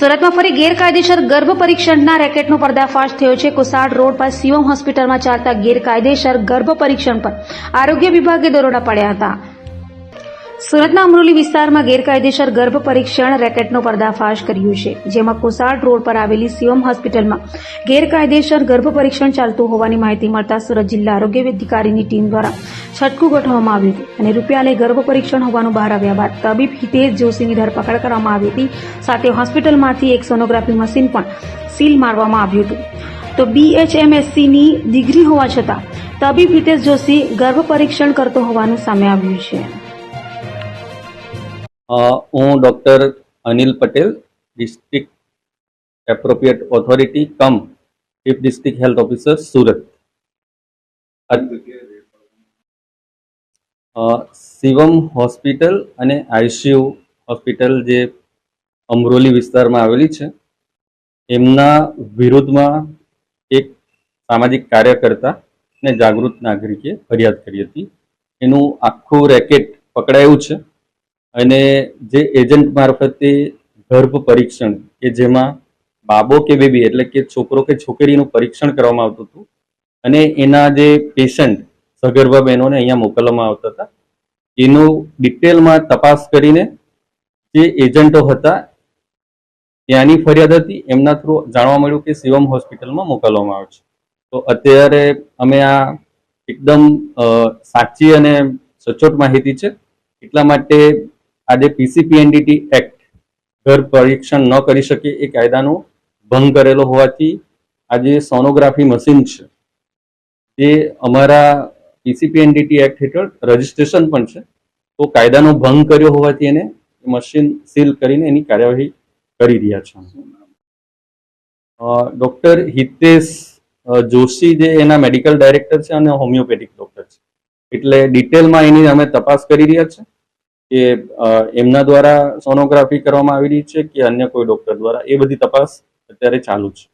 સુરતમાં ફરી ગેરકાયદેસર ગર્ભ પરીક્ષણના રેકેટનો પર્દાફાશ થયો છે। કોસાડ રોડ પર શિવમ હોસ્પિટલમાં ચાલતા ગેરકાયદેસર ગર્ભ પરીક્ષણ પર આરોગ્ય વિભાગે દરોડા પાડ્યા હતા। સુરતના અમરોલી વિસ્તારમાં ગેરકાયદેસર ગર્ભ પરીક્ષણ રેકેટનો પર્દાફાશ કર્યો છે, જેમાં કોસાડ રોડ પર આવેલી શિવમ હોસ્પિટલમાં ગેરકાયદેસર ગર્ભ પરીક્ષણ ચાલતું હોવાની માહિતી મળતા સુરત જિલ્લા આરોગ્ય અધિકારીની ટીમ દ્વારા છટકું ગોઠવવામાં આવ્યું હતું અને રૂપિયા લઈ ગર્ભ પરીક્ષણ હોવાનું બહાર આવ્યા બાદ તબીબ હિતેશ જોશીની ધરપકડ કરવામાં આવી હતી। સાથે હોસ્પિટલમાંથી એક સોનોગ્રાફી મશીન પણ સીલ મારવામાં આવ્યું હતું। તો BHMSCની ડિગ્રી હોવા છતાં તબીબ હિતેશ જોશી ગર્ભ પરીક્ષણ કરતો હોવાનું સામે આવ્યું છે। હું doctor Anil Patel, district appropriate authority cum chief district health officer Surat. Shivam hospital અને ICU હોસ્પિટલ જે અમરોલી વિસ્તારમાં આવેલી છે, એમના વિરુદ્ધમાં એક સામાજિક કાર્યકર્તા અને જાગૃત નાગરિકે ફરિયાદ કરી હતી। એનું આખું રેકેટ પકડાયું છે અને જે એજન્ટ મારફતે ગર્ભ પરીક્ષણ કે જેમાં બાબો કે બેબી એટલે કે છોકરો કે છોકરીનું પરીક્ષણ કરવામાં આવતું હતું અને એના જે પેશન્ટ સગર્ભા બહેનોને અહીંયા મોકલવામાં આવતા હતા, એનું ડિટેલમાં તપાસ કરીને જે એજન્ટો હતા ત્યાંની ફરિયાદ હતી, એમના થ્રુ જાણવા મળ્યું કે શિવમ હોસ્પિટલમાં મોકલવામાં આવે છે। તો અત્યારે અમે આ એકદમ સાચી અને સચોટ માહિતી છે, એટલા માટે આજે PCPNDT એક્ટ ગર્ભ પરીક્ષણ ન કરી શકે એ કાયદાનો ભંગ કરેલો હોવાથી આજે સોનોગ્રાફી મશીન છે જે અમારા PCPNDT એક્ટ હેઠળ રજીસ્ટ્રેશન પણ છે, તો કાયદાનો ભંગ કર્યો હોવાથી એને મશીન સીલ કરીને એની કાર્યવાહી કરી રહ્યા છે। ડોક્ટર હિતેશ જોશી જે એના મેડિકલ ડાયરેક્ટર છે અને હોમિયોપેથિક ડોક્ટર છે, એટલે ડિટેલમાં એની અમે તપાસ કરી રહ્યા છે કે એમના દ્વારા સોનોગ્રાફી કરવામાં આવી રહી છે કે અન્ય કોઈ ડોક્ટર દ્વારા, એ બધી તપાસ અત્યારે ચાલુ છે।